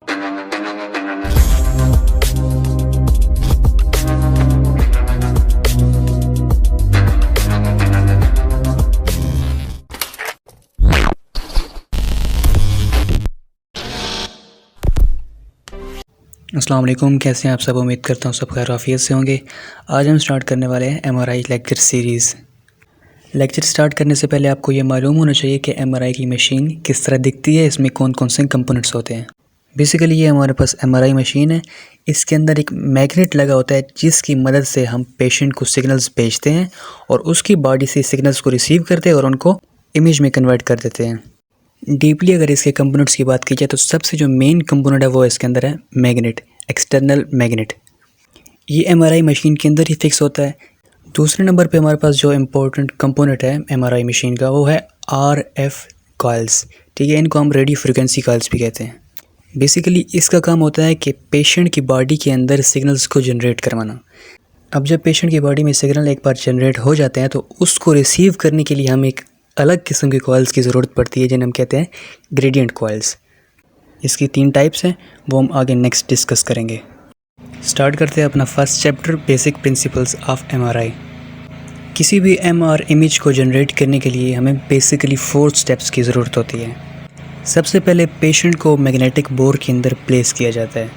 अस्सलाम वालेकुम, कैसे हैं आप सब। उम्मीद करता हूँ सब खैर आफियत से होंगे। आज हम स्टार्ट करने वाले हैं MRI lecture series. Lecture start करने से पहले आपको ये मालूम होना चाहिए कि एमआरआई की मशीन किस तरह दिखती है, इसमें कौन कौन से कंपोनेंट्स होते हैं। बेसिकली ये हमारे पास एमआरआई मशीन है। इसके अंदर एक मैग्नेट लगा होता है जिसकी मदद से हम पेशेंट को सिग्नल्स भेजते हैं और उसकी बॉडी से सिग्नल्स को रिसीव करते हैं और उनको इमेज में कन्वर्ट कर देते हैं। डीपली अगर इसके कंपोनेंट्स की बात की जाए तो सबसे जो मेन कंपोनेंट है वो इसके अंदर है मैग्नेट, एक्सटर्नल मैग्नेट। ये एमआरआई मशीन के अंदर ही फिक्स होता है। दूसरे नंबर पे हमारे पास जो इम्पोर्टेंट कंपोनेंट है एमआरआई मशीन का वो है आरएफ कॉइल्स। ठीक है, इनको हम रेडियो फ्रिक्वेंसी कॉइल्स भी कहते हैं। बेसिकली इसका काम होता है कि पेशेंट की बॉडी के अंदर सिग्नल्स को जनरेट करवाना। अब जब पेशेंट की बॉडी में सिग्नल एक बार जनरेट हो जाते हैं तो उसको रिसीव करने के लिए हम एक अलग किस्म के कॉइल्स की ज़रूरत पड़ती है जिन्हें हम कहते हैं ग्रेडियंट कॉइल्स। इसकी 3 टाइप्स हैं, वो हम आगे नेक्स्ट डिस्कस करेंगे। स्टार्ट करते हैं अपना first chapter, basic principles of MRI. किसी भी एमआर इमेज को जनरेट करने के लिए हमें बेसिकली 4 स्टेप्स की ज़रूरत होती है। सबसे पहले पेशेंट को मैग्नेटिक बोर के अंदर प्लेस किया जाता है।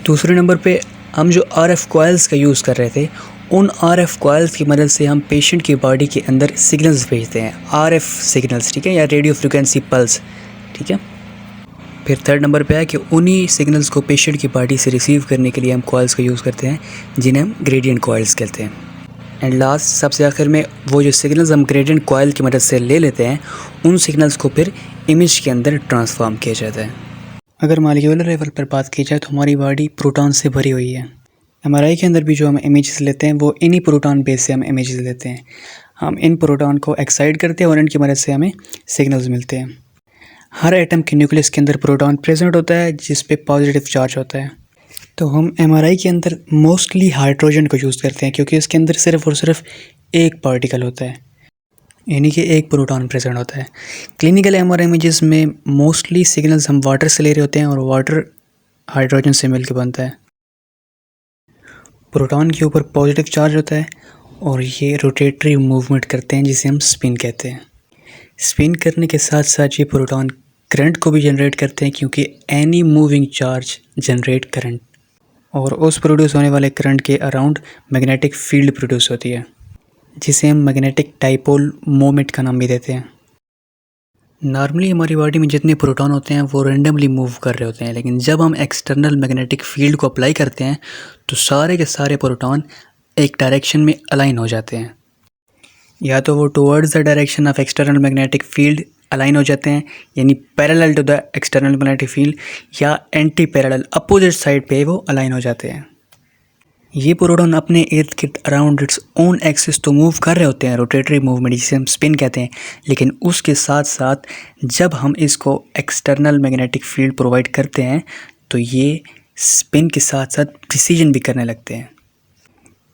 दूसरे नंबर पे हम जो आरएफ कॉइल्स का यूज़ कर रहे थे, उन आरएफ कॉइल्स की मदद से हम पेशेंट की बॉडी के अंदर सिग्नल्स भेजते हैं, आरएफ सिग्नल्स, ठीक है, या रेडियो फ्रिक्वेंसी पल्स। ठीक है, फिर थर्ड नंबर पे है कि उन्हीं सिग्नल्स को पेशेंट की बॉडी से रिसीव करने के लिए हम कॉइल्स का यूज़ करते हैं जिन्हें हम ग्रेडियंट कॉइल्स कहते हैं। एंड लास्ट सबसे आखिर में वो जो सिग्नल्स हम ग्रेडियंट कॉइल की मदद से ले लेते हैं, उन सिग्नल्स को फिर इमेज के अंदर ट्रांसफॉर्म किया जाता है। अगर मॉलिक्यूलर लेवल पर बात की जाए तो हमारी बॉडी प्रोटॉन से भरी हुई है। एमआरआई के अंदर भी जो हम इमेजेस लेते हैं वो इन्हीं प्रोटॉन बेस से हम इमेजेस लेते हैं। हम इन प्रोटॉन को एक्साइट करते हैं और इनकी मदद से हमें सिग्नल्स मिलते हैं। हर एटम के न्यूक्लियस के अंदर प्रोटॉन प्रेजेंट होता है जिस पे पॉजिटिव चार्ज होता है। तो हम एमआरआई के अंदर मोस्टली हाइड्रोजन को यूज़ करते हैं क्योंकि इसके अंदर सिर्फ और सिर्फ एक पार्टिकल होता है, यानी कि एक प्रोटॉन प्रेजेंट होता है। क्लिनिकल एमआरआई इमेजेस में मोस्टली सिग्नल्स हम वाटर से ले रहे होते हैं और वाटर हाइड्रोजन से मिलकर बनता है। प्रोटॉन के ऊपर पॉजिटिव चार्ज होता है और ये रोटेटरी मूवमेंट करते हैं जिसे हम स्पिन कहते हैं। स्पिन करने के साथ साथ ये प्रोटॉन करंट को भी जनरेट करते हैं क्योंकि any moving charge generate current, और उस प्रोड्यूस होने वाले करंट के अराउंड मैग्नेटिक फील्ड प्रोड्यूस होती है जिसे हम मैग्नेटिक डाइपोल मोमेंट का नाम भी देते हैं। नॉर्मली हमारी बॉडी में जितने प्रोटॉन होते हैं वो रेंडमली मूव कर रहे होते हैं, लेकिन जब हम एक्सटर्नल मैग्नेटिक फील्ड को अप्लाई करते हैं तो सारे के सारे प्रोटॉन एक डायरेक्शन में अलाइन हो जाते हैं। या तो वो towards the direction of external magnetic field align हो जाते हैं, यानी parallel to the external magnetic field, या एंटी पैरेलल अपोजिट साइड पे वो अलाइन हो जाते हैं। ये प्रोटॉन अपने इर्द गिर्द अराउंड इट्स ओन एक्सिस तो मूव कर रहे होते हैं, रोटेटरी मूवमेंट जिसे हम स्पिन कहते हैं, लेकिन उसके साथ साथ जब हम इसको एक्सटर्नल मैग्नेटिक फील्ड प्रोवाइड करते हैं तो ये स्पिन के साथ साथ प्रिसीजन भी करने लगते हैं।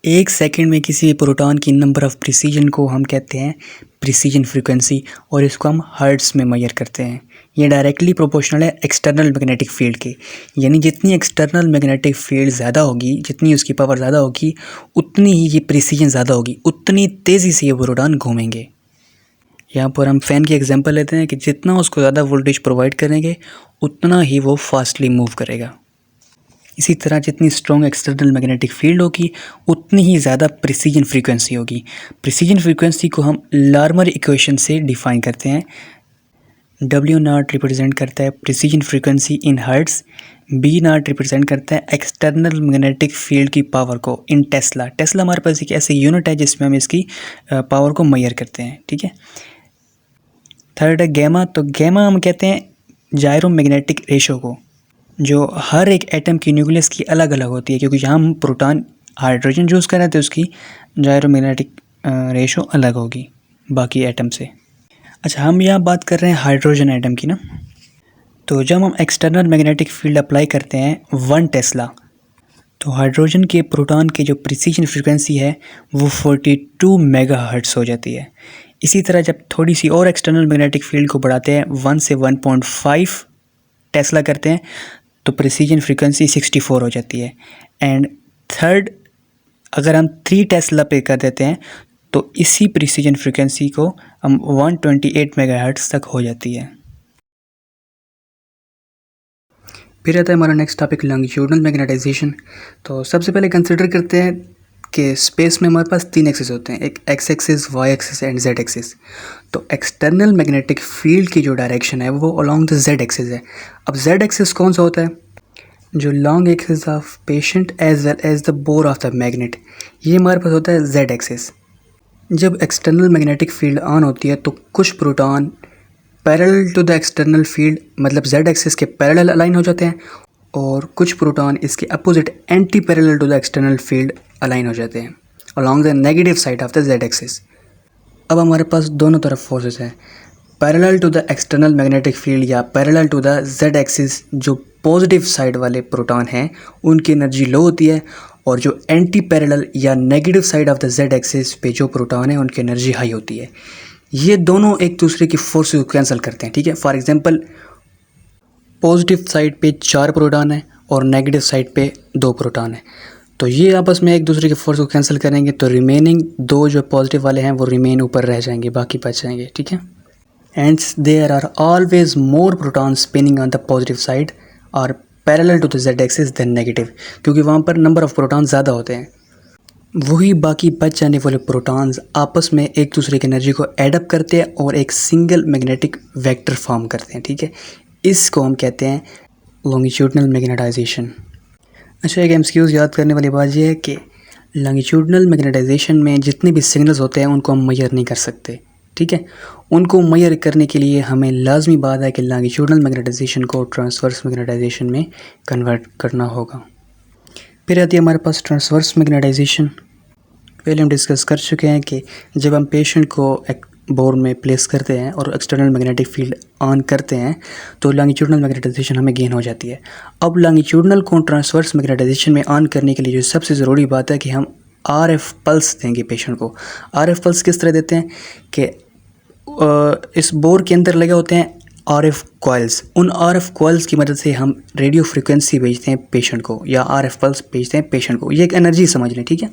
1 सेकंड में किसी प्रोटॉन की नंबर ऑफ प्रिसीजन को हम कहते हैं प्रिसीजन फ्रीक्वेंसी, और इसको हम हर्ट्ज़ में मेजर करते हैं। ये डायरेक्टली प्रोपोर्शनल है एक्सटर्नल मैग्नेटिक फील्ड के, यानी जितनी एक्सटर्नल मैग्नेटिक फील्ड ज़्यादा होगी, जितनी उसकी पावर ज़्यादा होगी, उतनी ही ये प्रिसीजन ज़्यादा होगी, उतनी तेज़ी से ये प्रोटॉन घूमेंगे। यहाँ पर हम फ़ैन की एग्जांपल लेते हैं कि जितना उसको ज़्यादा वोल्टेज प्रोवाइड करेंगे उतना ही वो फास्टली मूव करेगा। इसी तरह जितनी स्ट्रॉन्ग एक्सटर्नल मैग्नेटिक फील्ड होगी उतनी ही ज़्यादा प्रिसीजन फ्रीक्वेंसी होगी। प्रिसीजन फ्रीक्वेंसी को हम लार्मर इक्वेशन से डिफाइन करते हैं। W0 रिप्रेजेंट करता है precision frequency in hertz, B0 represent करता है एक्सटर्नल मैग्नेटिक फील्ड की पावर को इन टेस्ला। टेस्ला हमारे पास एक ऐसी यूनिट है जिसमें हम इसकी पावर को मेजर करते हैं। ठीक है, थर्ड है गैमा। तो गैमा हम कहते हैं जायरो मैग्नेटिक रेशो को, जो हर एक एटम की न्यूक्लियस की अलग अलग होती है, क्योंकि यहाँ हम प्रोटॉन हाइड्रोजन यूज़ कर रहे थे, उसकी जायरो मैग्नेटिक रेशो अलग होगी बाकी एटम से। अच्छा, हम यहाँ बात कर रहे हैं हाइड्रोजन एटम की ना। तो जब हम एक्सटर्नल मैग्नेटिक फील्ड अप्लाई करते हैं 1 टेस्ला, तो हाइड्रोजन के प्रोटॉन की जो प्रिसीजन फ्रीक्वेंसी है वो 42 मेगाहर्ट्ज़ हो जाती है। इसी तरह जब थोड़ी सी और एक्सटर्नल मैग्नेटिक फील्ड को बढ़ाते हैं 1 से 1.5 टेस्ला करते हैं, तो प्रिसीजन फ्रीक्वेंसी 64 हो जाती है। एंड थर्ड, अगर हम 3 टेस्ला पे कर देते हैं तो इसी प्रिसीजन फ्रीक्वेंसी को हम 128 मेगाहर्ट्ज़ तक हो जाती है। फिर आता है हमारा नेक्स्ट टॉपिक लॉन्गिट्यूडनल मैग्नेटाइजेशन। तो सबसे पहले कंसिडर करते हैं कि स्पेस में हमारे पास 3 एक्सिस होते हैं, एक X axis, Y axis and Z axis. तो एक्सटर्नल मैग्नेटिक फील्ड की जो डायरेक्शन है वो अलोंग द जेड एक्सिस है। अब जेड एक्सिस कौन सा होता है? जो long axis of patient as well as the bore of the magnet, ये हमारे पास होता है जेड एक्सिस। जब एक्सटर्नल मैग्नेटिक फील्ड ऑन होती है तो कुछ proton parallel to the external field मतलब जेड एक्सिस के पैरेलल अलाइन हो जाते हैं और कुछ प्रोटॉन इसके opposite anti parallel to the external field align हो जाते हैं along the negative side of the Z axis. अब हमारे पास दोनों तरफ फोर्सेस हैं, parallel to the external magnetic field या parallel to the Z axis जो पॉजिटिव साइड वाले प्रोटॉन हैं उनकी एनर्जी लो होती है, और जो एंटी पैरेलल या negative side of the Z axis पे जो प्रोटॉन है उनकी एनर्जी हाई होती है। ये दोनों एक दूसरे की फोर्स को कैंसिल करते हैं, ठीक है। फॉर एग्जांपल पॉजिटिव साइड पे 4 प्रोटॉन है और नेगेटिव साइड पे 2 प्रोटॉन है, तो ये आपस में एक दूसरे के फोर्स को कैंसिल करेंगे, तो रिमेनिंग 2 जो पॉजिटिव वाले हैं वो रिमेन ऊपर रह जाएंगे, बाकी बच जाएंगे, ठीक है। Hence there are always more protons spinning on the positive side or parallel to the z axis than negative, क्योंकि वहाँ पर नंबर ऑफ प्रोटॉन्स ज़्यादा होते हैं। वही बाकी बच जाने वाले प्रोटॉन्स आपस में एक दूसरे की एनर्जी को एडअप करते हैं और एक सिंगल मैग्नेटिक वेक्टर फॉर्म करते हैं, ठीक है। इसको हम कहते हैं लॉन्गिट्यूडनल मैग्नेटाइजेशन। अच्छा, एक एमसीक्यूज़ याद करने वाली बात यह है कि लॉन्गिट्यूडनल मैग्नेटाइजेशन में जितने भी सिग्नल्स होते हैं उनको हम मेजर नहीं कर सकते, ठीक है। उनको मेजर करने के लिए हमें लाजमी बात है कि लॉन्गिट्यूडनल मैग्नेटाइजेशन को ट्रांसवर्स मैग्नेटाइजेशन में कन्वर्ट करना होगा। फिर आती है हमारे पास ट्रांसवर्स मैग्नेटाइजेशन। पहले हम डिस्कस कर चुके हैं कि जब हम पेशेंट को एक बोर में प्लेस करते हैं और एक्सटर्नल मैग्नेटिक फील्ड ऑन करते हैं तो लॉन्गिट्यूडनल मैग्नेटाइजेशन हमें गेन हो जाती है। अब लॉन्गिट्यूडनल को ट्रांसवर्स मैग्नेटाइजेशन में ऑन करने के लिए जो सबसे ज़रूरी बात है कि हम आरएफ पल्स देंगे पेशेंट को। आरएफ पल्स किस तरह देते हैं कि इस बोर के अंदर लगे होते हैं आरएफ कॉइल्स, उन आरएफ कॉइल्स की मदद से हम रेडियो फ्रिक्वेंसी भेजते हैं पेशेंट को या आरएफ पल्स भेजते हैं पेशेंट को। ये एक एनर्जी समझ लें, ठीक है।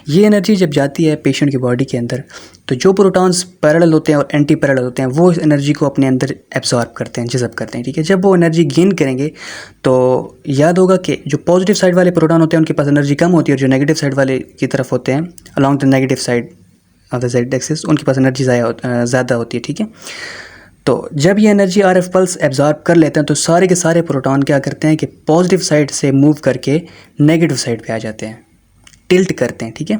ये एनर्जी जब जाती है पेशेंट की बॉडी के अंदर तो जो प्रोटॉन्स पैरेलल होते हैं और एंटी पैरेलल होते हैं वो इस एनर्जी को अपने अंदर एब्जॉर्ब करते हैं, जज़ब करते हैं, ठीक है। जब वो एनर्जी गेन करेंगे तो याद होगा कि जो पॉजिटिव साइड वाले प्रोटॉन होते हैं उनके पास एनर्जी कम होती है और जो नेगेटिव साइड वाले की तरफ होते हैं along the negative side of the Z axis उनके पास एनर्जी ज़्यादा होती है, ठीक है। तो जब ये एनर्जी आरएफ पल्स एब्जॉर्ब कर लेते हैं तो सारे के सारे प्रोटॉन क्या करते हैं कि पॉजिटिव साइड से मूव करके नेगेटिव साइड पे आ जाते हैं, टिल्ट करते हैं, ठीक है।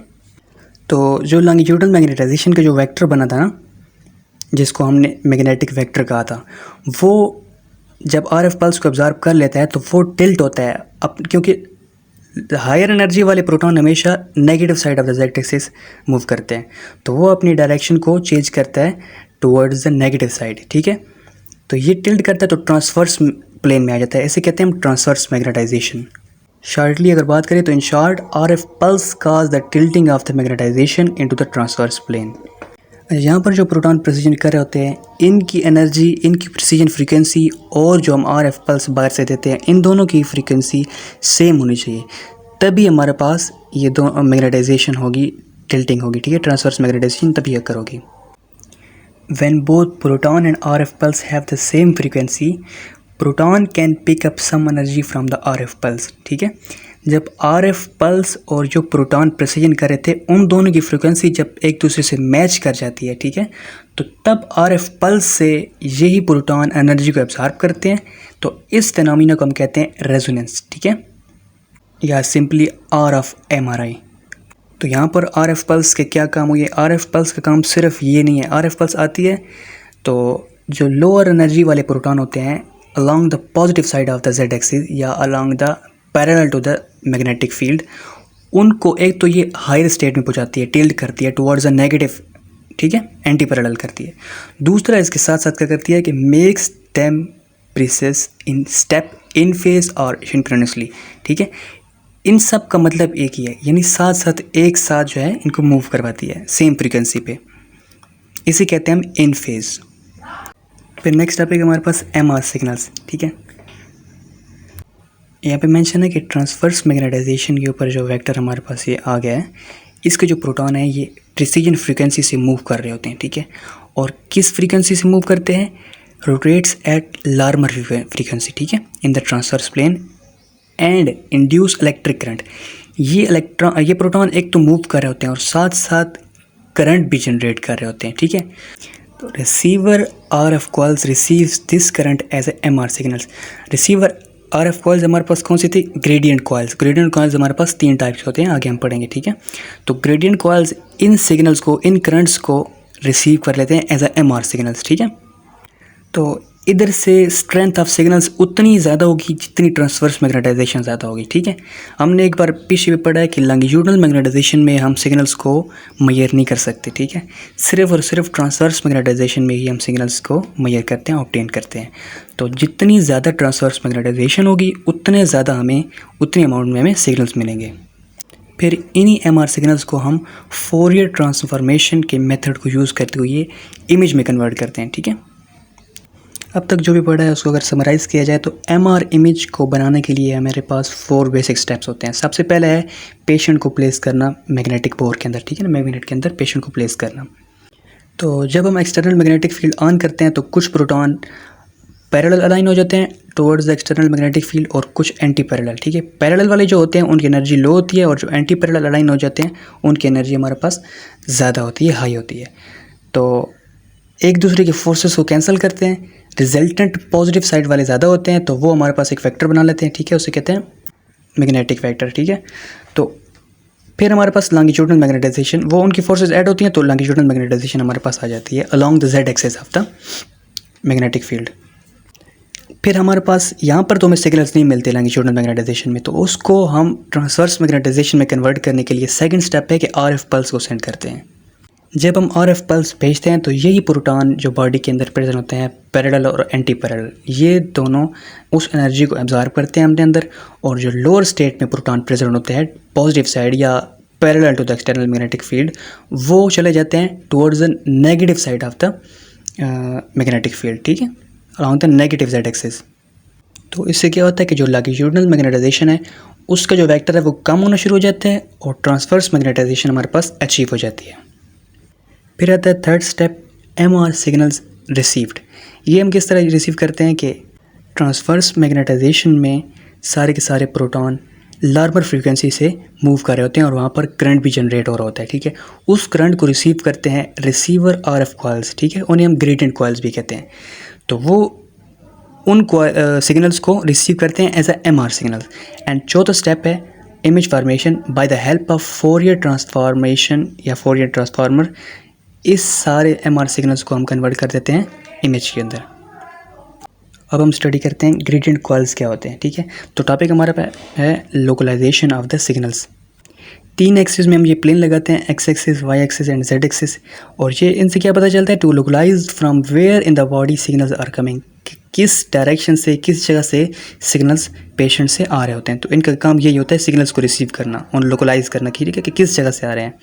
तो जो लॉन्गिट्यूडनल मैग्नेटाइजेशन का जो वेक्टर बना था ना, जिसको हमने मैग्नेटिक वेक्टर कहा था, वो जब आरएफ पल्स को एब्जॉर्ब कर लेता है तो वो टिल्ट होता है क्योंकि हायर एनर्जी वाले प्रोटॉन हमेशा negative side of the Z axis move करते हैं, तो वो अपनी डायरेक्शन को चेंज करता है टुवर्ड्स द नेगेटिव साइड, ठीक है। तो ये टिल्ट करता है तो ट्रांसवर्स प्लेन में आ जाता है, इसे कहते हैं हम ट्रांसवर्स मैग्नेटाइजेशन। शॉर्टली अगर बात करें तो इन short RF pulse cause the tilting of the magnetization into the transverse plane. यहाँ पर जो प्रोटॉन प्रेसिजन कर रहे होते हैं इनकी एनर्जी, इनकी प्रेसिजन फ्रीक्वेंसी और जो हम आरएफ पल्स बाहर से देते हैं इन दोनों की फ्रीक्वेंसी सेम होनी चाहिए, तभी हमारे पास ये दो मैग्नेटाइजेशन होगी, टिल्टिंग होगी, ठीक है। ट्रांसवर्स मैग्नेटाइजेशन तभी अकर होगी। When both proton and RF pulse have the same frequency, proton can pick up some energy from the RF pulse, ठीक है। जब RF पल्स और जो प्रोटॉन प्रेसिजन कर रहे थे उन दोनों की फ्रीक्वेंसी जब एक दूसरे से मैच कर जाती है, ठीक है, तो तब RF पल्स से यही प्रोटॉन एनर्जी को एब्जॉर्ब करते हैं, तो इस फिनोमेना को हम कहते हैं रेजोनेंस, ठीक है, या सिंपली आर ऑफ MRI। तो यहाँ पर आरएफ पल्स के क्या काम हुए? आरएफ पल्स का काम सिर्फ ये नहीं है, आरएफ पल्स आती है तो जो लोअर एनर्जी वाले प्रोटॉन होते हैं along the positive side of the Z axis या along the parallel to the magnetic field, उनको एक तो ये हायर स्टेट में पहुँचाती है, टिल्ट करती है टुवर्ड्स द नेगेटिव, ठीक है, एंटी पैरेलल करती है। दूसरा इसके साथ साथ क्या करती है कि makes them precess in step in phase और सिंक्रोनसली, ठीक है। इन सब का मतलब एक ही है, यानी साथ साथ एक साथ जो है इनको मूव करवाती है सेम फ्रीक्वेंसी पे, इसे कहते हैं हम इन फेज। फिर नेक्स्ट टॉपिक हमारे पास MR सिग्नल्स, ठीक है। यहाँ पे मेंशन है कि ट्रांसवर्स मैग्नेटाइजेशन के ऊपर जो वेक्टर हमारे पास ये आ गया है, इसके जो प्रोटॉन है ये प्रिसीजन फ्रीक्वेंसी से मूव कर रहे होते हैं, ठीक है। और किस फ्रीक्वेंसी से मूव करते हैं? रोटेट्स एट लार्मर फ्रीक्वेंसी, ठीक है, in the transverse plane and induce electric current. ये प्रोटॉन एक तो मूव कर रहे होते हैं और साथ साथ करंट भी जनरेट कर रहे होते हैं, ठीक है। तो receiver RF coils receives this current as a MR signals. Receiver RF coils हमारे पास कौन सी थी? Gradient coils. ग्रेडियंट कॉइल्स हमारे पास 3 टाइप्स होते हैं, आगे हम पढ़ेंगे, ठीक है। तो ग्रेडियंट कॉइल्स इन सिग्नल्स को, इन करंट्स को रिसीव कर लेते हैं एज ए MR सिग्नल्स, ठीक है। तो इधर से स्ट्रेंथ ऑफ सिग्नल्स उतनी ज़्यादा होगी जितनी ट्रांसवर्स मैग्नेटाइजेशन ज़्यादा होगी, ठीक है। हमने एक बार पीछे भी पढ़ा है कि लॉन्गिट्यूडनल मैग्नेटाइजेशन में हम सिग्नल्स को मेजर नहीं कर सकते, ठीक है। सिर्फ और सिर्फ ट्रांसवर्स मैग्नेटाइजेशन में ही हम सिग्नल्स को मेजर करते हैं, ऑब्टेन करते हैं। तो जितनी ज़्यादा ट्रांसवर्स मैग्नेटाइजेशन होगी उतने ज़्यादा हमें, उतनी अमाउंट में हमें सिग्नल्स मिलेंगे। फिर इन्हीं MR सिग्नल्स को हम फोरियर ट्रांसफॉर्मेशन के मेथड को यूज़ करते हुए इमेज में कन्वर्ट करते हैं, ठीक है। अब तक जो भी पढ़ा है उसको अगर समराइज़ किया जाए तो MR इमेज को बनाने के लिए हमारे पास 4 बेसिक स्टेप्स होते हैं। सबसे पहले है पेशेंट को प्लेस करना मैग्नेटिक बोर के अंदर, ठीक है ना, मैग्नेट के अंदर पेशेंट को प्लेस करना। तो जब हम एक्सटर्नल मैग्नेटिक फील्ड ऑन करते हैं तो कुछ प्रोटॉन पैरेलल अलाइन हो जाते हैं towards the external magnetic field और कुछ एंटी पैरेलल, ठीक है। पैरेलल वाले जो होते हैं उनकी एनर्जी लो होती है और जो एंटी पैरेलल अलाइन हो जाते हैं उनकी एनर्जी हमारे पास ज़्यादा होती है, हाई होती है। तो एक दूसरे के फोर्सेस को कैंसिल करते हैं, रिजल्टेंट पॉजिटिव साइड वाले ज़्यादा होते हैं तो वो हमारे पास एक वेक्टर बना लेते हैं, ठीक है, उसे कहते हैं मैग्नेटिक वेक्टर, ठीक है। तो फिर हमारे पास लॉन्गिट्यूडनल मैग्नेटाइजेशन, वो उनकी फोर्सेस ऐड होती हैं तो लॉन्गिट्यूडनल मैग्नेटाइजेशन हमारे पास आ जाती है along the Z axis of the magnetic field. फिर हमारे पास यहाँ पर तो हमें सिग्नल्स नहीं मिलते लॉन्गिट्यूडनल मैग्नेटाइजेशन में, तो उसको हम ट्रांसवर्स मैग्नेटाइजेशन में कन्वर्ट करने के लिए सेकंड स्टेप है कि RF पल्स को सेंड करते हैं। जब हम RF पल्स भेजते हैं तो यही प्रोटॉन जो बॉडी के अंदर प्रेजेंट होते हैं पैरेलल और एंटी पैरेलल, ये दोनों उस एनर्जी को एब्जॉर्ब करते हैं अपने अंदर, और जो लोअर स्टेट में प्रोटॉन प्रेजेंट होते हैं पॉजिटिव साइड या parallel to the external magnetic field, वो चले जाते हैं towards the negative side of the magnetic field, ठीक है, around the negative Z axis. तो इससे क्या होता है कि जो लॉन्गिट्यूडनल मैग्नेटाइजेशन है उसका जो वेक्टर है वो कम होना शुरू हो जाता है और ट्रांसवर्स मैग्नेटाइजेशन हमारे पास अचीव हो जाती है। फिर आता है third step MR signals received. ये हम किस तरह रिसीव करते हैं कि ट्रांसवर्स मैग्नेटाइजेशन में सारे के सारे प्रोटॉन लार्मर फ्रीक्वेंसी से मूव कर रहे होते हैं और वहाँ पर करंट भी जनरेट हो रहा होता है, ठीक है। उस करंट को रिसीव करते हैं रिसीवर RF कॉइल्स, ठीक है, उन्हें हम ग्रेडियंट कॉइल्स भी कहते हैं। तो वो उन सिग्नल्स को रिसीव करते हैं as a MR signals. And चौथा स्टेप है image formation by the help of Fourier transformation या फोरियर ट्रांसफार्मर। इस सारे MR सिग्नल्स को हम कन्वर्ट कर देते हैं इमेज के अंदर। अब हम स्टडी करते हैं ग्रेडियंट कॉइल्स क्या होते हैं, ठीक है। तो टॉपिक हमारा पे है localization of the signals. 3 axis में हम ये प्लेन लगाते हैं, X axis, Y axis and Z axis, और ये इनसे क्या पता चलता है? To localize from where in the body signals are coming, किस डायरेक्शन से, किस जगह से सिग्नल्स पेशेंट से आ रहे होते हैं। तो इनका काम यही होता है सिग्नल्स को रिसीव करना और लोकलाइज करना, ठीक है, कि किस जगह से आ रहे हैं।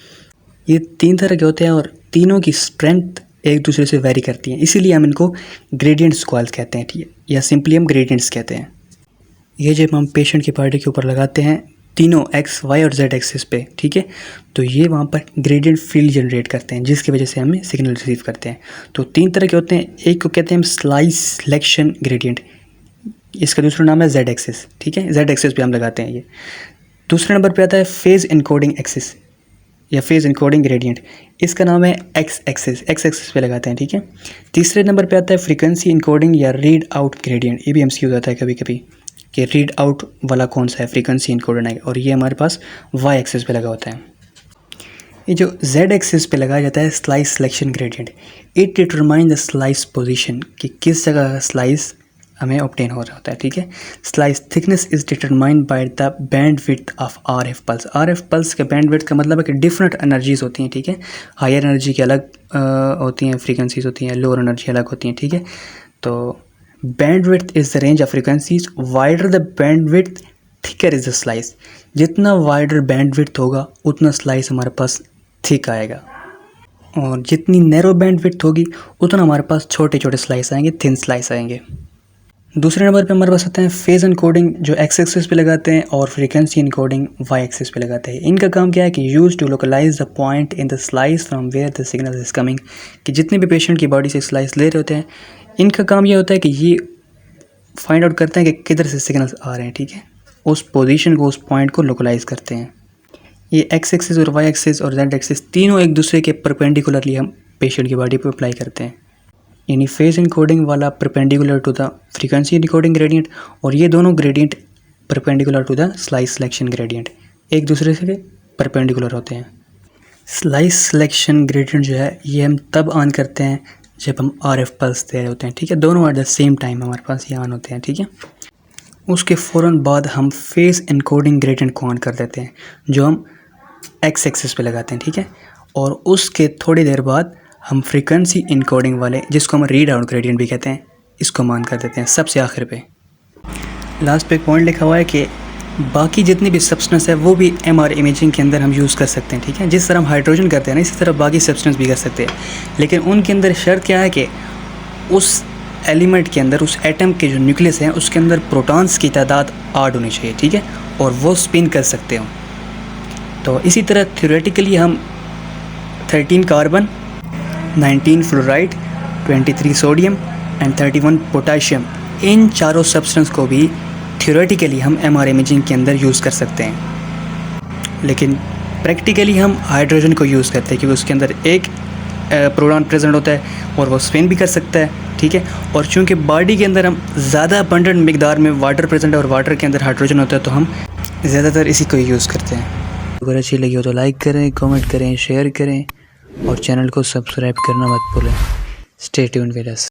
ये 3 तरह के होते हैं और तीनों की स्ट्रेंथ एक दूसरे से वेरी करती हैं, इसीलिए हम इनको ग्रेडियंट्स कॉइल्स कहते हैं, ठीक है, या सिंपली हम ग्रेडियंट्स कहते हैं। ये जब हम पेशेंट की बॉडी के ऊपर लगाते हैं तीनों X, Y और Z एक्सिस पे, ठीक है, तो ये वहाँ पर ग्रेडियंट फील्ड जनरेट करते हैं जिसकी वजह से हमें सिग्नल रिसीव करते हैं। तो 3 तरह के होते हैं, एक को कहते हैं हम स्लाइस सिलेक्शन ग्रेडियंट, इसका दूसरा नाम है Z एक्सिस, ठीक है, Z एक्सिस पे हम लगाते हैं ये। दूसरे नंबर पे आता है फेज इनकोडिंग एक्सिस या फेज इनकोडिंग ग्रेडियंट, इसका नाम है X एक्सिस पे लगाते हैं, ठीक है। तीसरे नंबर पे आता है फ्रीक्वेंसी इनकोडिंग या रीड आउट ग्रेडियंट, ये भी हमसे यूज आता है कभी कभी कि रीड आउट वाला कौन सा है, फ्रीक्वेंसी इनकोडेड है, और ये हमारे पास Y एक्सिस पे लगा होता है। ये जो Z एक्सिस पे लगाया जाता है slice selection gradient, it determine the slice position, कि किस जगह स्लाइस हमें ऑब्टेन हो रहा होता है, ठीक है। Slice thickness is determined by the band width of RF pulse. RF pulse का बैंड विड्थ का मतलब है कि डिफरेंट एनर्जीज होती हैं, ठीक है, हायर एनर्जी की अलग होती हैं फ्रीक्वेंसीज होती हैं, लोअर एनर्जी अलग होती हैं, ठीक है। तो band width is the range of frequencies, wider the band width thicker is the slice. जितना वाइडर बैंड विड्थ होगा उतना स्लाइस हमारे पास थिक आएगा, और जितनी नैरो बैंड विड्थ होगी उतना हमारे पास छोटे छोटे स्लाइस आएंगे, थिन स्लाइस आएंगे। दूसरे नंबर पे हमारे पास आता है फेज एनकोडिंग, जो एक्स एक्सिस पे लगाते हैं, और फ्रीक्वेंसी एनकोडिंग वाई एक्सिस पे लगाते हैं। इनका काम क्या है कि use to localize the point in the slice from where the signal is coming, कि जितने भी पेशेंट की बॉडी से स्लाइस ले रहे होते हैं, इनका काम ये होता है कि ये फाइंड आउट करते हैं कि किधर से सिग्नल्स आ रहे हैं, ठीक है, उस पोजीशन को, उस पॉइंट को लोकलाइज करते हैं। ये एक्स एक्सिस और वाई एक्सिस और जेड एक्सिस तीनों एक दूसरे के परपेंडिकुलरली हम पेशेंट की बॉडी पे अप्लाई करते हैं। यानी फेज एनकोडिंग वाला perpendicular to the frequency encoding gradient, और ये दोनों gradient perpendicular to the slice selection gradient, एक दूसरे से परपेंडिकुलर होते हैं। स्लाइस सिलेक्शन ग्रेडियंट जो है ये हम तब ऑन करते हैं जब हम RF पल्स दे रहे होते हैं, ठीक है, दोनों एट द सेम टाइम हमारे पास ये ऑन होते हैं, ठीक है। उसके फ़ौरन बाद हम फेज एनकोडिंग ग्रेडियंट को ऑन कर देते हैं, जो हम एक्स एक्सिस पे लगाते हैं, ठीक है, और उसके थोड़ी देर बाद हम फ्रीक्वेंसी इनकोडिंग वाले, जिसको हम रीड आउट ग्रेडियंट भी कहते हैं, इसको मान कर देते हैं सबसे आखिर पे। लास्ट पे एक पॉइंट लिखा हुआ है कि बाकी जितनी भी सब्सटेंस है वो भी MR इमेजिंग के अंदर हम यूज़ कर सकते हैं, ठीक है। जिस तरह हम हाइड्रोजन करते हैं ना, इसी तरह बाकी सब्सटेंस भी कर सकते हैं, लेकिन उनके अंदर शर्त क्या है कि उस एलिमेंट के अंदर, उस एटम के जो न्यूक्लियस हैं उसके अंदर प्रोटॉन्स की तादाद 8 होनी चाहिए, ठीक है, और वो स्पिन कर सकते हो। तो इसी तरह थ्योरेटिकली हम 13 carbon, 19 fluoride, 23 sodium and 31 potassium, इन चारों सब्सटेंस को भी थ्योरेटिकली हम MR इमेजिंग के अंदर यूज़ कर सकते हैं। लेकिन प्रैक्टिकली हम हाइड्रोजन को यूज़ करते हैं, क्योंकि उसके अंदर एक प्रोटॉन प्रेजेंट होता है और वो स्पिन भी कर सकता है, ठीक है। और चूँकि बॉडी के अंदर हम ज़्यादा अबंडेंट मिकदार में वाटर प्रेजेंट है और वाटर के अंदर हाइड्रोजन होता है, तो हम ज़्यादातर इसी को यूज़ करते हैं। अगर अच्छी लगी हो तो लाइक करें, कमेंट करें, शेयर करें, और चैनल को सब्सक्राइब करना मत भूलें। Stay tuned with us.